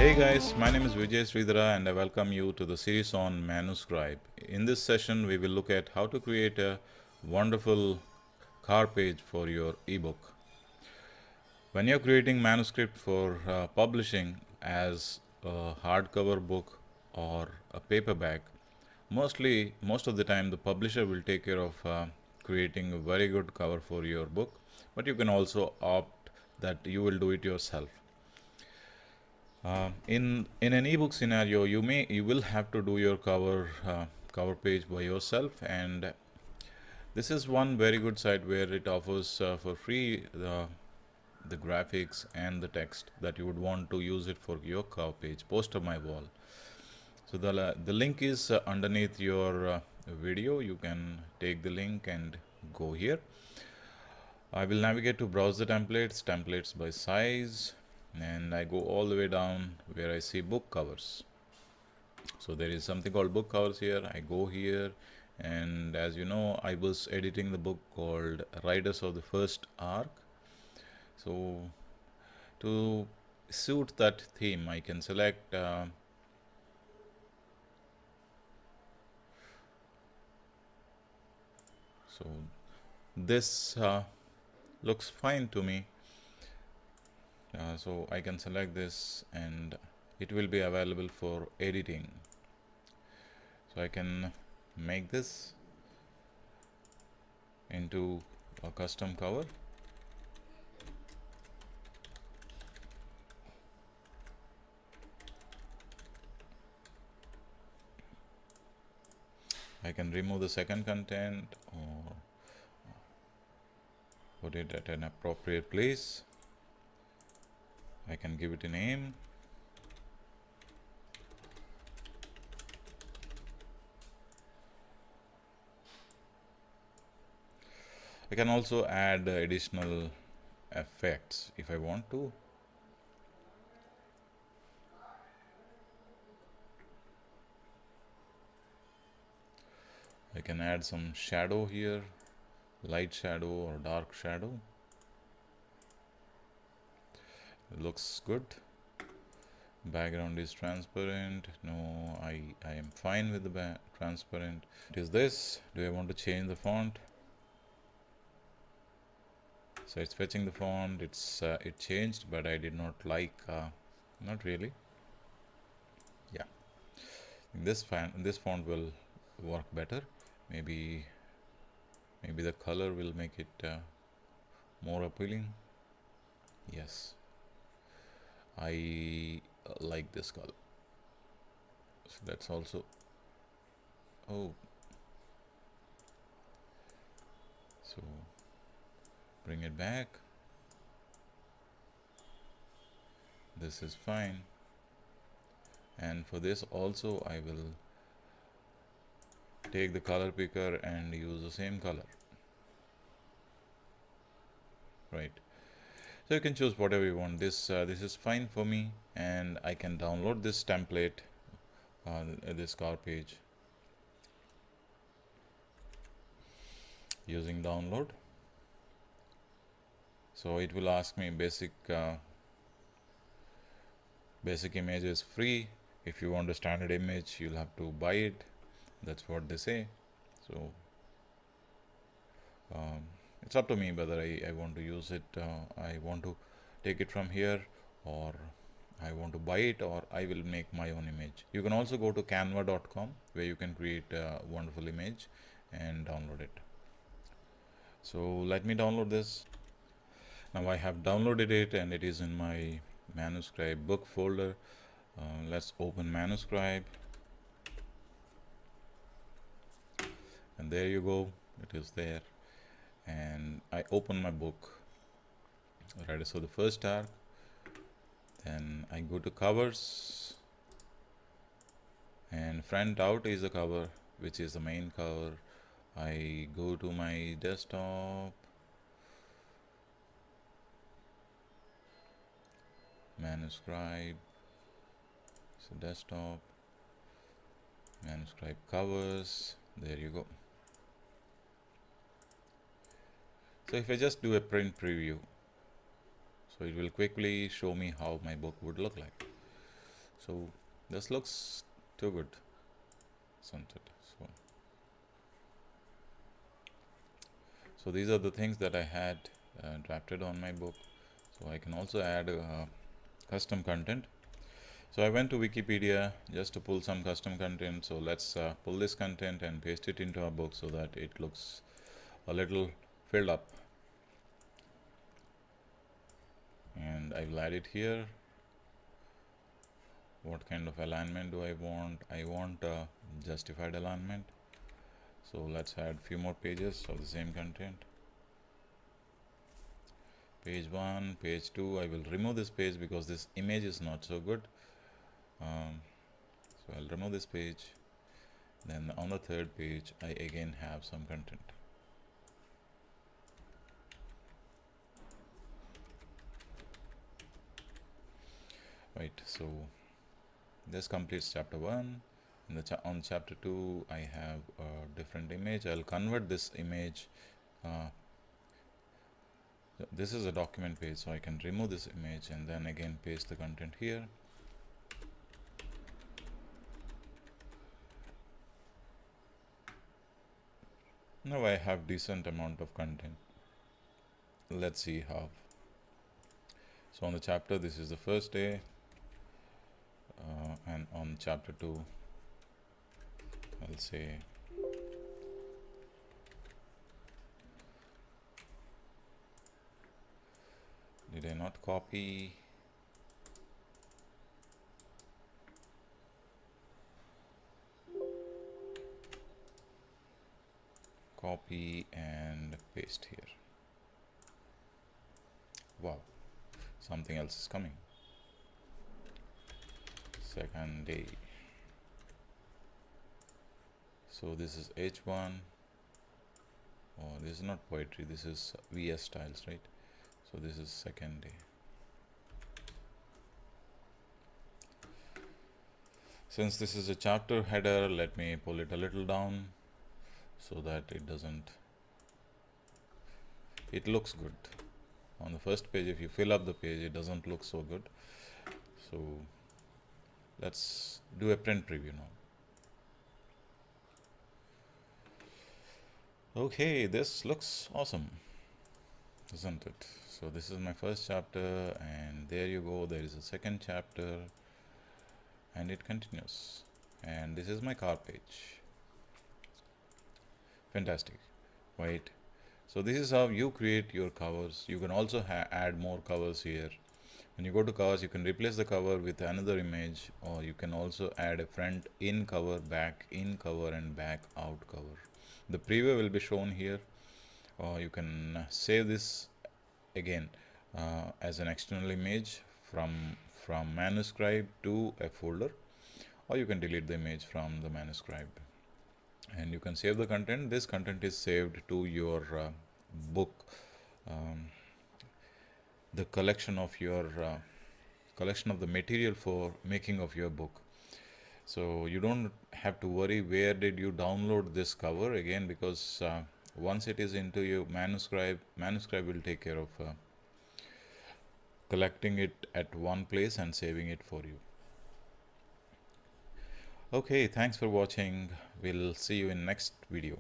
Hey guys, my name is Vijay Sridhara and I welcome you to the series on Manuscribe. In this session, we will look at how to create a wonderful car page for your ebook. When you're creating manuscript for publishing as a hardcover book or a paperback, most of the time the publisher will take care of creating a very good cover for your book, but you can also opt that you will do it yourself. In an ebook scenario, you will have to do your cover page by yourself, and this is one very good site where it offers for free the graphics and the text that you would want to use it for your cover page. Poster my wall. So the link is underneath your video. You can take the link and go here. I will navigate to browse the templates by size, and I go all the way down where I see book covers. So there is something called book covers here. I go here, and as you know, I was editing the book called Riders of the First Arc. So to suit that theme, I can select so this looks fine to me. So I can select this and it will be available for editing. So I can make this into a custom cover. I can remove the second content or put it at an appropriate place. I can give it a name. I can also add additional effects if I want to. I can add some shadow here, light shadow or dark shadow. It looks good. Background is transparent. No, I am fine with the transparent. It is this. Do I want to change the font? So it's fetching the font. It changed, but I did not like. Not really. Yeah, this font will work better. Maybe the color will make it more appealing. Yes, I like this color. So that's also. Oh, so bring it back. This is fine, and for this also I will take the color picker and use the same color, right? So you can choose whatever you want. This is fine for me, and I can download this template on this car page using download. So it will ask me basic image is free. If you want a standard image, you'll have to buy it. That's what they say. So it's up to me whether I want to use it. I want to take it from here, or I want to buy it, or I will make my own image. You can also go to canva.com where you can create a wonderful image and download it. So let me download this. Now I have downloaded it and it is in my Manuscribe book folder. Let's open Manuscribe, and there you go, it is there. And I open my book, Riders of the First Arc. Then I go to covers, and front out is the cover, which is the main cover. I go to my desktop, Manuscribe, so desktop, Manuscribe covers, there you go. So if I just do a print preview, so it will quickly show me how my book would look like. So this looks too good, isn't it? So these are the things that I had drafted on my book. So I can also add custom content. So I went to Wikipedia just to pull some custom content. So let's pull this content and paste it into our book so that it looks a little filled up. And I will add it here. What kind of alignment do I want? I want justified alignment. So let's add few more pages of the same content. Page 1, page 2. I will remove this page because this image is not so good. So I'll remove this page. Then on the third page I again have some content. Right, so this completes chapter 1. On chapter 2 I have a different image. I'll convert this image. This is a document page, so I can remove this image and then again paste the content here. Now I have decent amount of content. Let's see how. So on the chapter, this is the first day, and on chapter 2 I'll say did I not copy? Copy and paste here. Wow, something else is coming. Second day. So this is H1. Oh, this is not poetry, this is VS styles, right? So this is second day. Since this is a chapter header, let me pull it a little down so that it looks good. On the first page, if you fill up the page, it doesn't look so good. So let's do a print preview now. Okay, this looks awesome, isn't it? So this is my first chapter, and there you go, there is a second chapter, and it continues. And this is my car page. Fantastic, right? So this is how you create your covers. You can also add more covers here. When you go to covers, you can replace the cover with another image, or you can also add a front in cover, back in cover, and back out cover. The preview will be shown here, or you can save this again as an external image from manuscribe to a folder, or you can delete the image from the manuscribe and you can save the content. This content is saved to your book, the collection of the material for making of your book. So you don't have to worry where did you download this cover again, because once it is into your manuscribe will take care of collecting it at one place and saving it for you. Okay, thanks for watching. We'll see you in next video.